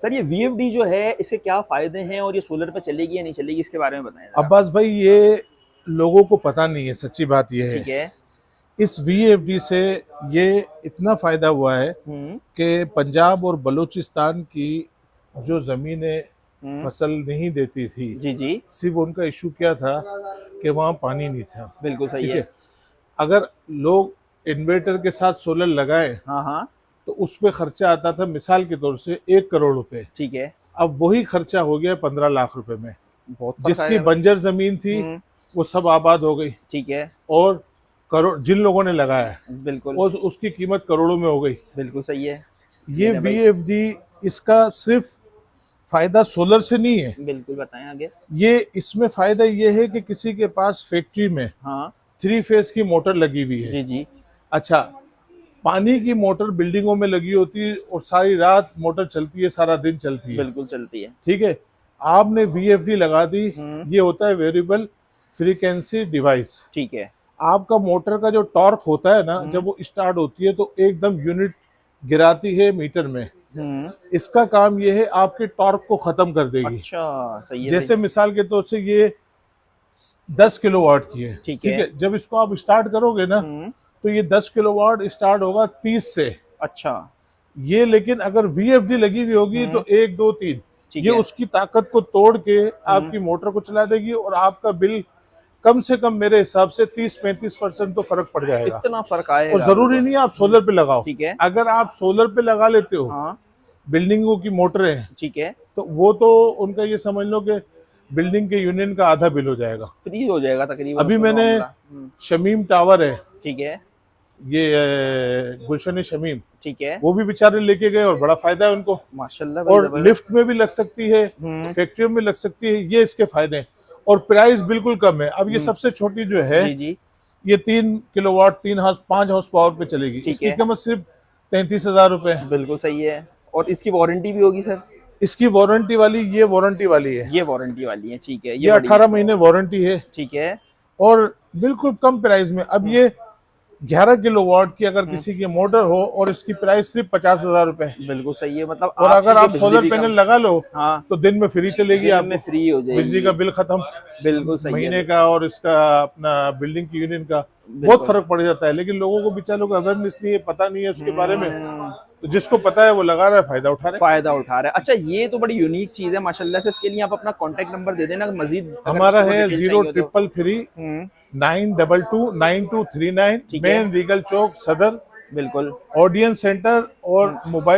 Sir ये VFD जो है इसके क्या फायदे हैं और ये सोलर पे चलेगी या नहीं चलेगी, इसके बारे में बताएं जरा। अब्बास भाई, ये लोगों को पता नहीं है, सच्ची बात ये है। ठीक है। इस VFD से ये इतना फायदा हुआ है हम्म। कि पंजाब और बलूचिस्तान की जो जमीनें हम्म। फसल नहीं देती थी, जी जी। सिर्फ उनका इशू क्या था कि वहाँ पानी नहीं था। बिल्कुल सही ठीक है। है, अगर लोग इन्वर्टर के साथ सोलर लगाए हाँ हाँ। तो उस पे खर्चा आता था मिसाल के तौर से 1 करोड़ रुपए। ठीक है। अब वही खर्चा हो गया 15 लाख रुपए में। बहुत फर्क जिसकी आएगा भाई। बंजर जमीन थी वो सब आबाद हो गई, ठीक है। और करोड़ जिन लोगों ने लगाया है बिल्कुल। उसकी कीमत करोड़ों में हो गई। बिल्कुल सही है। ये नहीं भाई। VFD, इसका सिर्फ फायदा सोलर से नहीं है, बिल्कुल बताएं आगे। ये इसमें फायदा ये है कि किसी के पास फैक्ट्री में हाँ। 3 फेज की मोटर लगी हुई है। जी जी। अच्छा, पानी की मोटर बिल्डिंगों में लगी होती है और सारी रात मोटर चलती है, सारा दिन चलती है। बिल्कुल चलती है। ठीक है, आपने VFD लगा दी, ये होता है वेरिएबल फ्रीक्वेंसी डिवाइस। ठीक है। आपका मोटर का जो टॉर्क होता है ना, जब वो स्टार्ट होती है तो एकदम यूनिट गिराती है मीटर में। इसका काम ये है आपके टॉर्क को खत्म कर देगी। अच्छा सही है जैसे भाई। मिसाल के तौर से ये 10 किलोवाट की है। ठीक ठीक है। है, जब इसको आप स्टार्ट करोगे ना तो ये 10 किलोवाट स्टार्ट होगा 30 से। अच्छा। ये लेकिन अगर VFD लगी हुई होगी तो 1 2 3 ठीक ये है। उसकी ताकत को तोड़ के आपकी मोटर को चला देगी, और आपका बिल कम से कम मेरे हिसाब से 30-35% तो फर्क पड़ जाएगा। इतना फर्क आएगा। और जरूरी नहीं है आप सोलर पे लगाओ। ठीक है। अगर आप सोलर पे लगा लेते हो, हाँ। बिल्डिंगों की मोटरें हैं, ठीक है। तो वो तो उनका ये समझ लो कि बिल्डिंग के यूनियन का आधा बिल हो जाएगा। फ्री हो जाएगा तकरीबन अभी उसका मैंने मामला। शमीम टावर है, ठीक है। ये गुलशन शमीम, ठीक है। वो भी बेचारे लेके गए और बड़ा फायदा है उनको। माशाल्लाह भाई और जबरदस्त। लिफ्ट में भी लग सकती है, फैक्ट्रियों में लग सकती है, ये इसके फायदे हैं। और प्राइस बिल्कुल कम है। अब ये सबसे छोटी जो है, जी जी। ये 3 किलोवाट 5 हाउस पावर पे चलेगी। ठीक इसकी है। कीमत सिर्फ 33,000 रुपए। बिल्कुल सही है। और इसकी वारंटी भी होगी सर? इसकी वारंटी वाली, ये वारंटी वाली है, ये वारंटी वाली है। ठीक है, ये बड़ी 18 महीने वारंटी है। ठीक है। और बिल्कुल कम प्राइस में। अब ये 11 किलोवाट की अगर किसी की मोटर हो और इसकी प्राइस सिर्फ 50,000 रुपए। बिल्कुल सही है। मतलब और अगर आप बिजली सोलर भी पैनल कम। लगा लो हाँ। तो दिन में फ्री चलेगी, दिन आपको में फ्री हो जाएगी। बिजली का बिल खत्म, बिल्कुल सही है। महीने का और इसका अपना बिल्डिंग की यूनियन का बहुत फर्क पड़ जाता है। लेकिन लोगों को बेचारों को अवेयरनेस नहीं है, पता नहीं है उसके बारे में। तो जिसको पता है वो लगा रहा है, फायदा उठा रहा है। फायदा उठा रहा है। अच्छा, ये तो बड़ी यूनिक चीज है माशाल्लाह से। इसके लिए आप अपना कांटेक्ट नंबर दे देना मजीद। हमारा है 0333922939 ठीक है। मेन रीगल चौक सदर, बिल्कुल। ऑडियंस सेंटर और मोबाइल